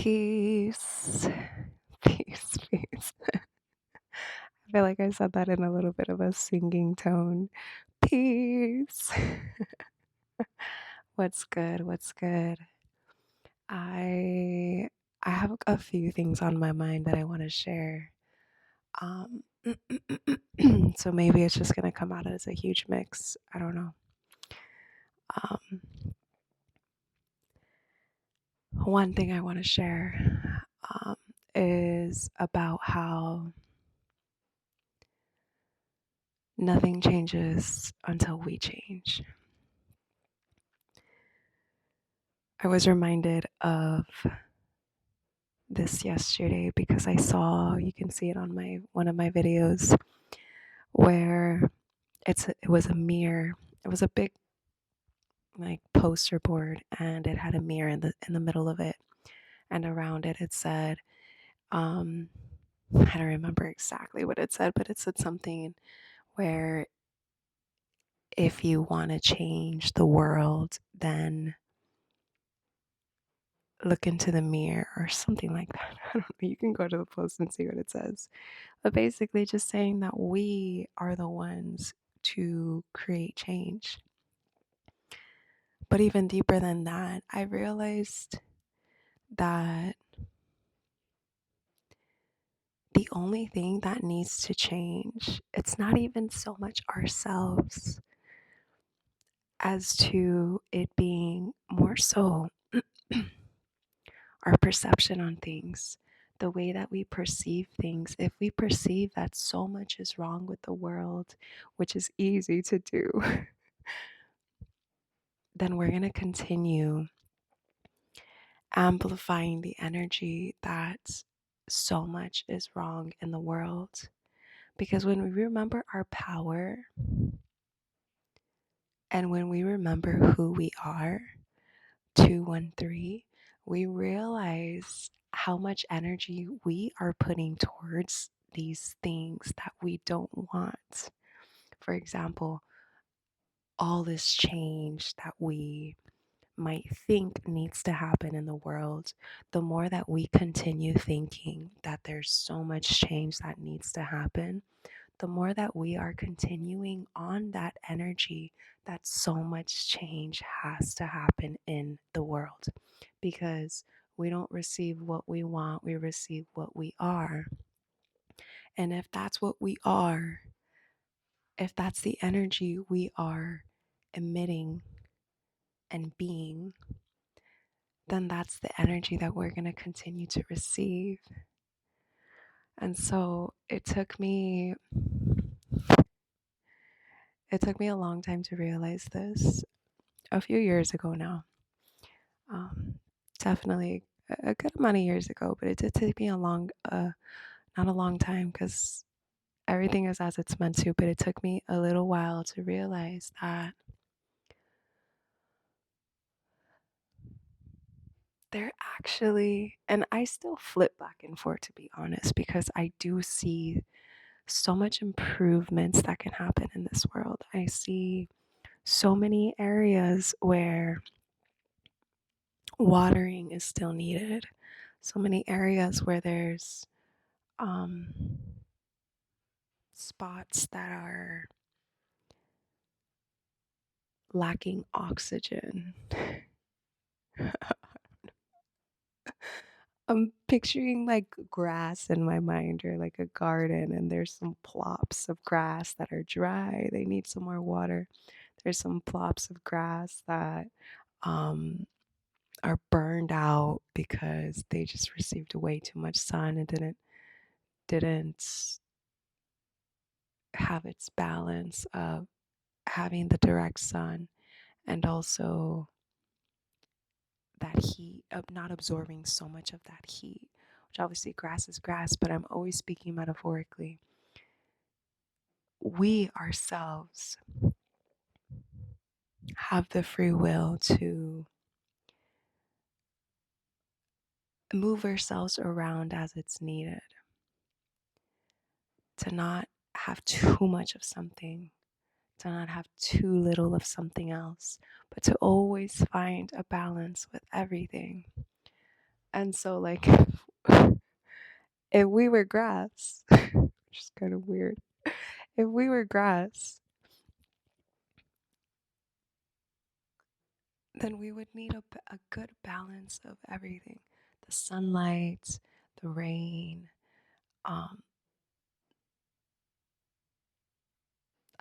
Peace. Peace, peace. I feel like I said that in a little bit of a singing tone. Peace. What's good? What's good? I I have a few things on my mind that I want to share. Um so maybe it's just gonna come out as a huge mix. I don't know. Um One thing I want to share is about how nothing changes until we change. I was reminded of this yesterday because I saw, you can see it on my one of my videos, where it was a mirror. It was a big like poster board, and it had a mirror in the middle of it, and around it said, um I don't remember exactly what it said, but it said something where if you want to change the world, then look into the mirror or something like that. I don't know. You can go to the post and see what it says. But basically, just saying that we are the ones to create change. But even deeper than that, I realized that the only thing that needs to change, it's not even so much ourselves as to it being more so our perception on things, the way that we perceive things. If we perceive that so much is wrong with the world, which is easy to do, then we're going to continue amplifying the energy that so much is wrong in the world. Because when we remember our power and when we remember who we are, 213, we realize how much energy we are putting towards these things that we don't want. For example, all this change that we might think needs to happen in the world, the more that we continue thinking that there's so much change that needs to happen, the more that we are continuing on that energy that so much change has to happen in the world. Because we don't receive what we want, we receive what we are. And if that's what we are, if that's the energy we are emitting and being, then that's the energy that we're going to continue to receive. And so it took me a long time to realize this. A few years ago now, um, definitely a good amount of years ago, but it did take me not a long time, because everything is as it's meant to. But it took me a little while to realize that they're actually, and I still flip back and forth, to be honest, because I do see so much improvements that can happen in this world. I see so many areas where watering is still needed, so many areas where there's um, spots that are lacking oxygen. I'm picturing like grass in my mind, or like a garden, and there's some plops of grass that are dry. They need some more water. There's some plops of grass that um, are burned out because they just received way too much sun and didn't have its balance of having the direct sun, and also that heat of not absorbing so much of that heat, which obviously grass is grass, but I'm always speaking metaphorically. We ourselves have the free will to move ourselves around as it's needed, to not have too much of something, to not have too little of something else, but to always find a balance with everything. And so, like, if we were grass, which is kind of weird, if we were grass, then we would need a good balance of everything: the sunlight, the rain. Um,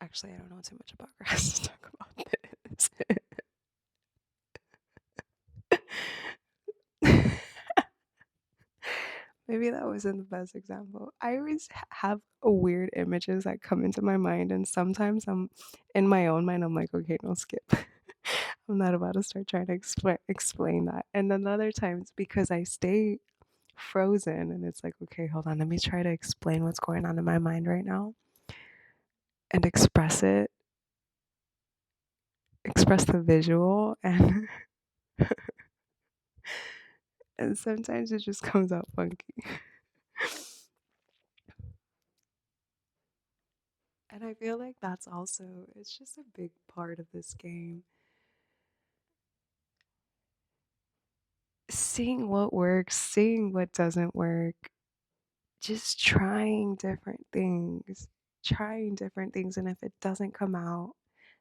Actually, I don't know too much about grass to talk about this. Maybe that wasn't the best example. I always have weird images that come into my mind, and sometimes I'm in my own mind, I'm like, okay, no, skip. I'm not about to start trying to explain that. And then other times, because I stay frozen, and it's like, okay, hold on, let me try to explain what's going on in my mind right now and express the visual, and and sometimes it just comes out funky. And I feel like that's also, it's just a big part of this game. Seeing what works, seeing what doesn't work, just trying different things. And if it doesn't come out,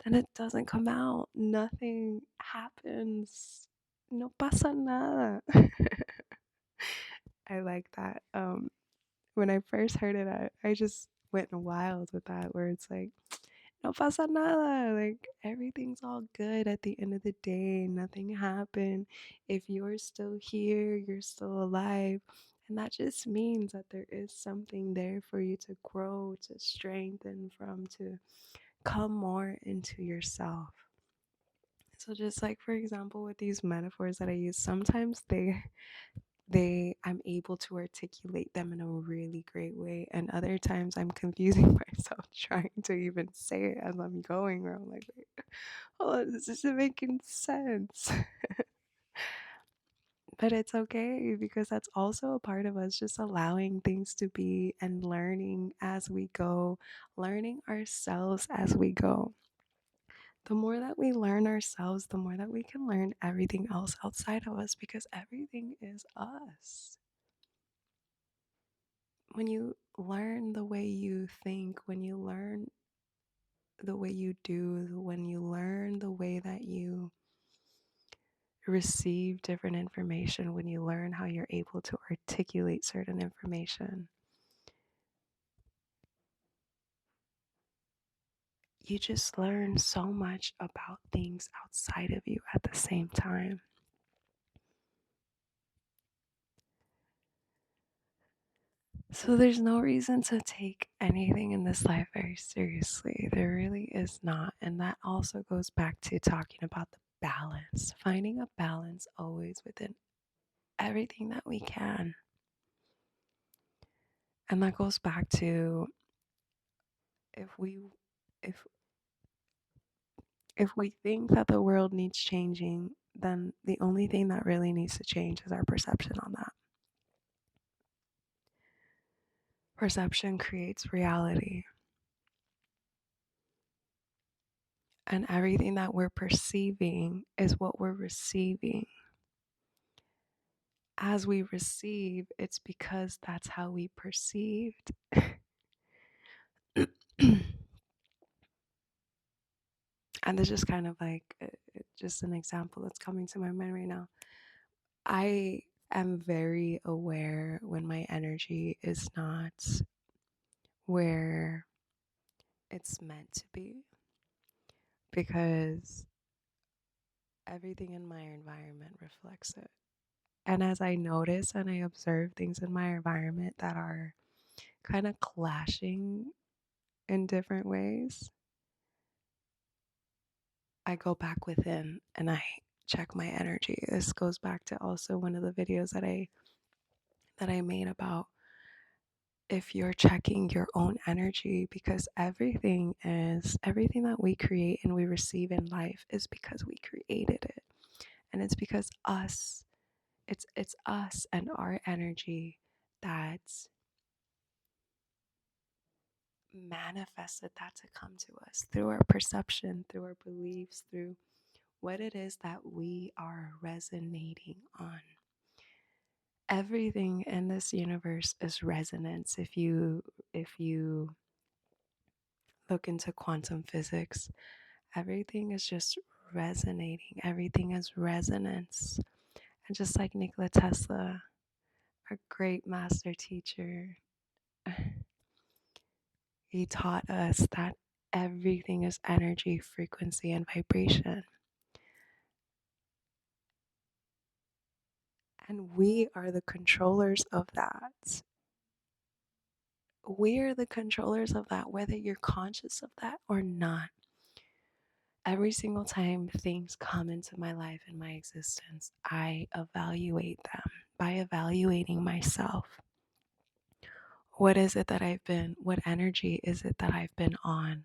then it doesn't come out. Nothing happens. No pasa nada. I like that. When I first heard it, I just went wild with that, where it's like, no pasa nada. Like, everything's all good at the end of the day. Nothing happened. If you're still here, you're still alive. And that just means that there is something there for you to grow, to strengthen from, to come more into yourself. So just like, for example, with these metaphors that I use, sometimes I'm able to articulate them in a really great way, and other times I'm confusing myself trying to even say it as I'm going, where I'm like, wait, hold on, this isn't making sense. But it's okay, because that's also a part of us, just allowing things to be and learning as we go, learning ourselves as we go. The more that we learn ourselves, the more that we can learn everything else outside of us, because everything is us. When you learn the way you think, when you learn the way you do, when you learn the way that you receive different information, when you learn how you're able to articulate certain information, you just learn so much about things outside of you at the same time. So there's no reason to take anything in this life very seriously. There really is not. And that also goes back to talking about the balance, finding a balance always within everything that we can. And that goes back to, if we if if we think that the world needs changing, then the only thing that really needs to change is our perception on that. Perception creates reality. And everything that we're perceiving is what we're receiving. As we receive, it's because that's how we perceived. And this is just kind of like just an example that's coming to my mind right now. I am very aware when my energy is not where it's meant to be, because everything in my environment reflects it. And as I notice and I observe things in my environment that are kind of clashing in different ways, I go back within and I check my energy. This goes back to also one of the videos that I made about, if you're checking your own energy, because everything that we create and we receive in life is because we created it. And it's because it's us and our energy that manifested that to come to us through our perception, through our beliefs, through what it is that we are resonating on. Everything in this universe is resonance. If you look into quantum physics, everything is just resonating. Everything is resonance. And just like Nikola Tesla, our great master teacher, he taught us that everything is energy, frequency, and vibration. And we are the controllers of that. We're the controllers of that, whether you're conscious of that or not. Every single time things come into my life and my existence, I evaluate them by evaluating myself. What is it that I've been? What energy is it that I've been on?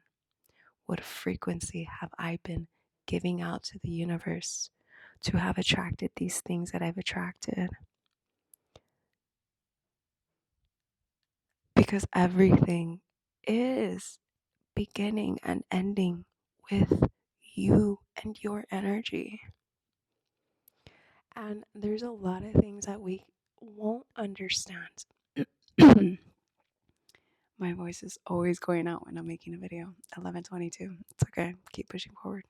What frequency have I been giving out to the universe to have attracted these things that I've attracted? Because everything is beginning and ending with you and your energy. And there's a lot of things that we won't understand. My voice is always going out when I'm making a video. 11:22. It's okay. Keep pushing forward.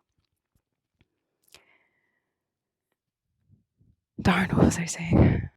Darn, what was I saying?